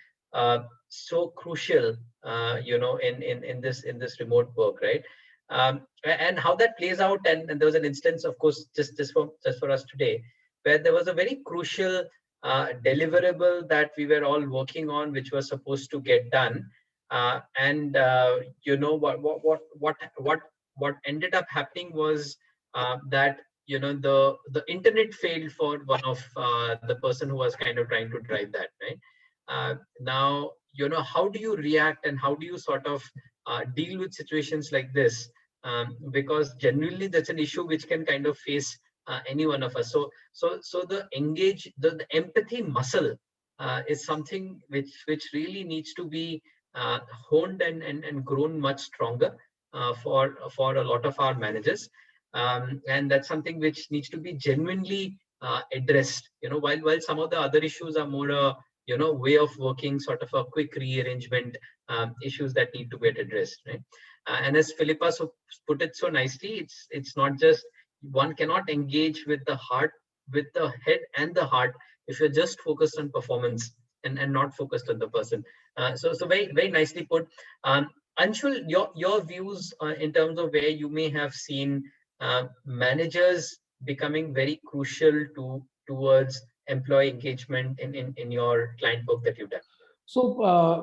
so crucial, in this remote work, right? And how that plays out. And there was an instance, of course, just for us today, where there was a very crucial deliverable that we were all working on, which was supposed to get done. And what ended up happening was that the internet failed for one of the person who was kind of trying to drive that, right? Now, how do you react and how do you sort of deal with situations like this? Because genuinely that's an issue which can kind of face any one of us. So the empathy muscle is something which really needs to be honed and grown much stronger for a lot of our managers. And that's something which needs to be genuinely addressed. While some of the other issues are more way of working, sort of a quick rearrangement issues that need to get addressed, right? And as Philippa put it so nicely, it's not just, one cannot engage with the heart, with the head and the heart, if you're just focused on performance and not focused on the person. So very, very nicely put. Anshul, your views in terms of where you may have seen managers becoming very crucial towards employee engagement in your client book that you've done. So,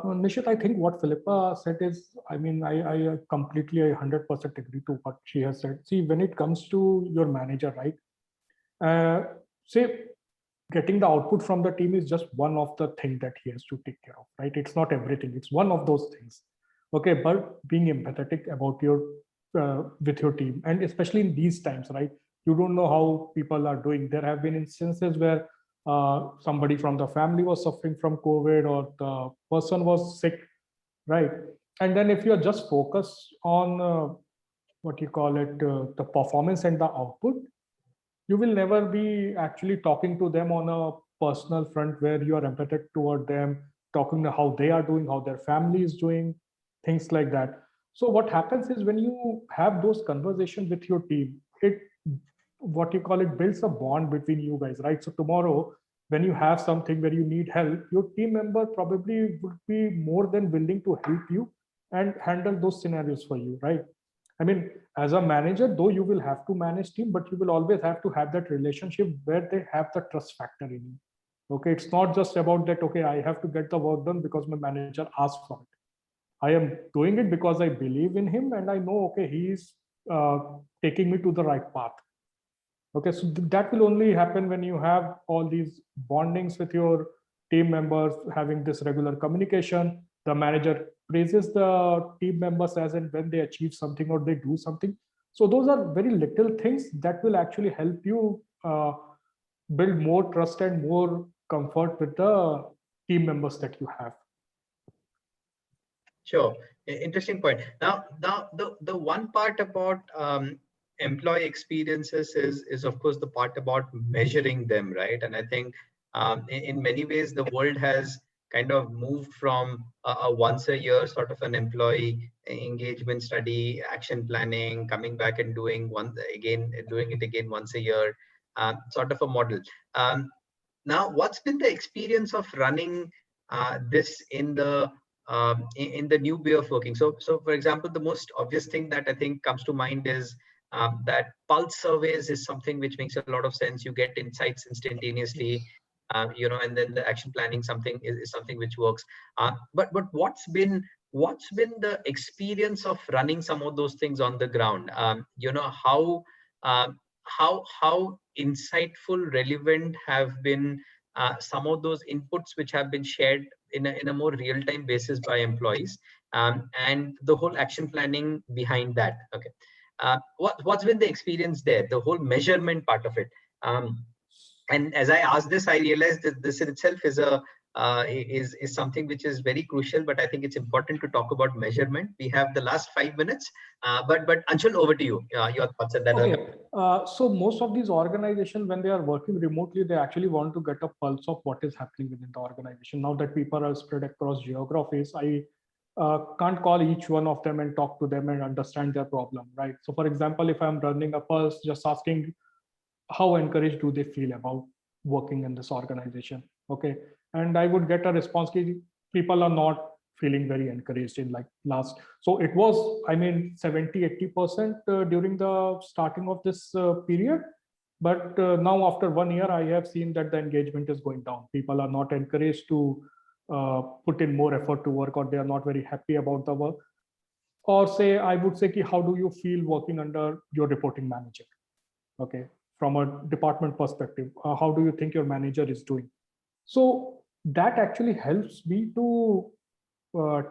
Nishit, I think what Philippa said is, I mean, I completely 100% agree to what she has said. See, when it comes to your manager, right? Say, getting the output from the team is just one of the things that he has to take care of, right? It's not everything. It's one of those things. Okay, but being empathetic about your with your team, and especially in these times, right? You don't know how people are doing. There have been instances where somebody from the family was suffering from COVID, or the person was sick, right? And then if you're just focused on what you call it, the performance and the output, you will never be actually talking to them on a personal front where you are empathetic toward them, talking to how they are doing, how their family is doing, things like that. So what happens is, when you have those conversations with your team, it, what you call it, builds a bond between you guys, right? So tomorrow, when you have something where you need help, your team member probably would be more than willing to help you and handle those scenarios for you, right? I mean, as a manager, though you will have to manage team, but you will always have to have that relationship where they have the trust factor in you. Okay, it's not just about that, okay, I have to get the work done because my manager asked for it. I am doing it because I believe in him and I know, okay, he's taking me to the right path. Okay, so that will only happen when you have all these bondings with your team members, having this regular communication. The manager praises the team members as and when they achieve something or they do something. So those are very little things that will actually help you build more trust and more comfort with the team members that you have. Sure, interesting point. Now the one part about employee experiences is of course the part about measuring them, right? And I think in many ways the world has kind of moved from a once a year sort of an employee engagement study, action planning, coming back and doing it again once a year, sort of a model. Now, what's been the experience of running this in the new way of working? So for example, the most obvious thing that I think comes to mind is that pulse surveys is something which makes a lot of sense. You get insights instantaneously, and then the action planning something is something which works. But what's been the experience of running some of those things on the ground? Um, how insightful, relevant have been some of those inputs which have been shared in a more real-time basis by employees, and the whole action planning behind that. Okay, what's been the experience there, the whole measurement part of it? And as I asked this, I realized that this in itself is something which is very crucial. But I think it's important to talk about measurement. We have the last 5 minutes, but Anshul, over to you. Your thoughts on that. Okay. So most of these organizations, when they are working remotely, they actually want to get a pulse of what is happening within the organization. Now that people are spread across geographies, I can't call each one of them and talk to them and understand their problem, right? So for example, if I'm running a pulse, just asking how encouraged do they feel about working in this organization, okay? And I would get a response, people are not feeling very encouraged in like last. So it was, I mean, 70-80% during the starting of this period. But now after 1 year, I have seen that the engagement is going down. People are not encouraged to put in more effort to work, or they are not very happy about the work. Or say, I would say, how do you feel working under your reporting manager? Okay, from a department perspective, how do you think your manager is doing? So that actually helps me to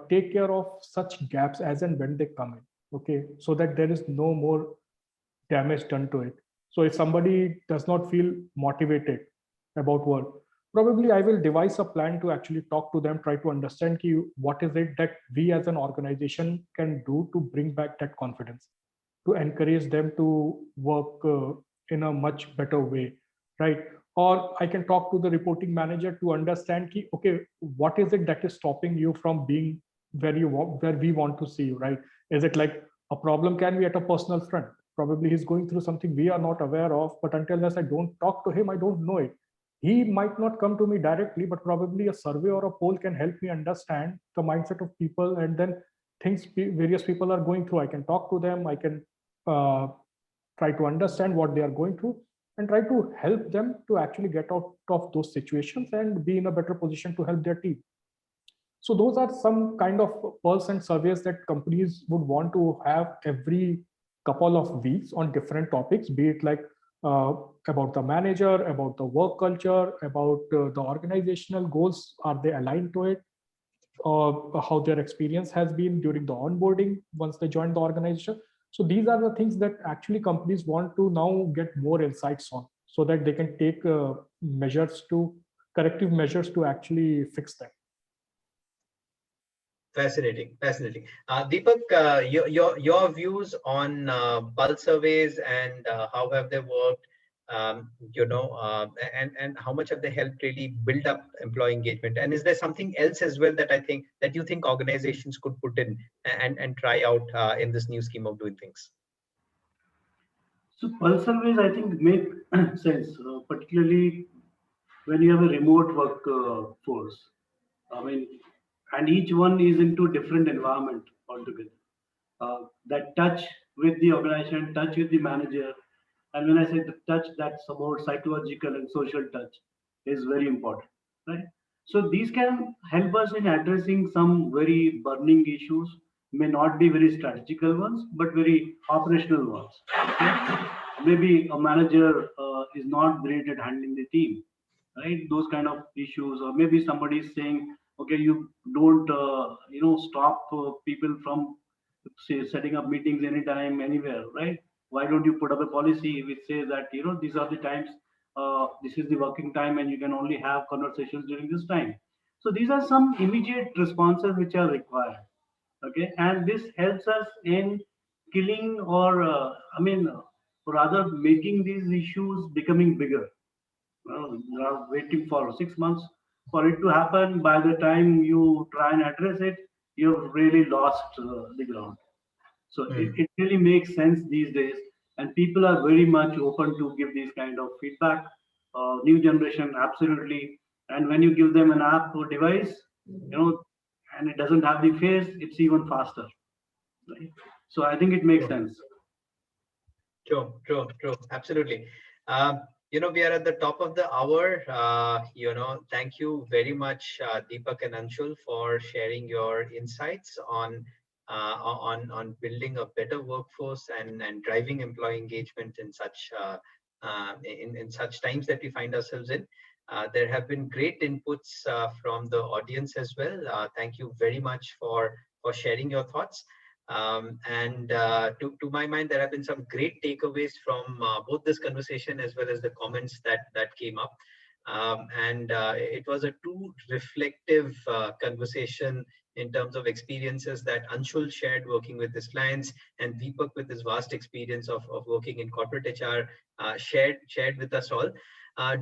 take care of such gaps as and when they come in, okay, so that there is no more damage done to it. So if somebody does not feel motivated about work, probably I will devise a plan to actually talk to them, try to understand what is it that we as an organization can do to bring back that confidence, to encourage them to work in a much better way, right? Or I can talk to the reporting manager to understand, okay, what is it that is stopping you from being where we want to see you, right? Is it like a problem can be at a personal front? Probably he's going through something we are not aware of, but until unless I don't talk to him, I don't know it. He might not come to me directly, but probably a survey or a poll can help me understand the mindset of people, and then things various people are going through. I can talk to them, I can try to understand what they are going through, and try to help them to actually get out of those situations and be in a better position to help their team. So those are some kind of pulse and surveys that companies would want to have every couple of weeks on different topics, be it like about the manager, about the work culture, about the organizational goals, are they aligned to it, how their experience has been during the onboarding once they join the organization. So these are the things that actually companies want to now get more insights on, so that they can take corrective measures to actually fix them. Fascinating. Deepak, your views on pulse surveys and how have they worked, and how much have they helped really build up employee engagement? And is there something else as well that you think organizations could put in and try out in this new scheme of doing things? So pulse surveys, I think, make sense, particularly when you have a remote work force. I mean, and each one is into different environment altogether. That touch with the organization, touch with the manager, and when I say the touch, that's about psychological and social touch, is very important, right? So these can help us in addressing some very burning issues, may not be very strategical ones, but very operational ones. Okay? Maybe a manager is not great at handling the team, right? Those kind of issues, or maybe somebody is saying, okay, you don't, stop people from say setting up meetings anytime, anywhere, right? Why don't you put up a policy which says that these are the times, this is the working time, and you can only have conversations during this time. So these are some immediate responses which are required. Okay, and this helps us in killing, or rather making these issues becoming bigger. You are waiting for 6 months for it to happen. By the time you try and address it, you've really lost the ground. So it really makes sense these days, and people are very much open to give these kind of feedback. New generation, absolutely. And when you give them an app or device, and it doesn't have the face, it's even faster. Right? So I think it makes sense. True, true, true. Absolutely. We are at the top of the hour. Thank you very much, Deepak and Anshul, for sharing your insights on building a better workforce and driving employee engagement in such times that we find ourselves in. There have been great inputs from the audience as well. Thank you very much for sharing your thoughts. And to my mind, there have been some great takeaways from both this conversation as well as the comments that came up. And it was a too reflective conversation in terms of experiences that Anshul shared working with his clients, and Deepak with his vast experience of working in corporate HR shared with us all.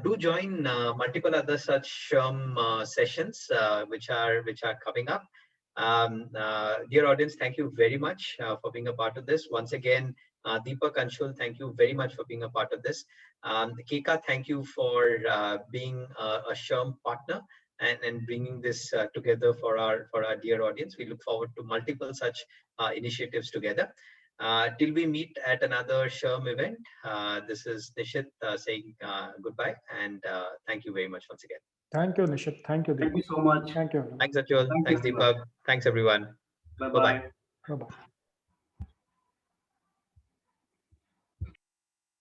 Do join multiple other such SHRM sessions which are coming up. Dear audience, thank you very much for being a part of this. Once again, Deepak, Anshul, thank you very much for being a part of this. KeKa, thank you for being a SHRM partner and bringing this together for our dear audience. We look forward to multiple such initiatives together. Till we meet at another SHRM event, this is Nishit saying goodbye, and thank you very much once again. Thank you, Nishit. Thank you, Thank Deepak. you so much. Thank you, everyone. Thanks, Achal. Thank you, Thanks, everyone. Deepak. Thanks, everyone. Bye Bye-bye. bye. Bye-bye.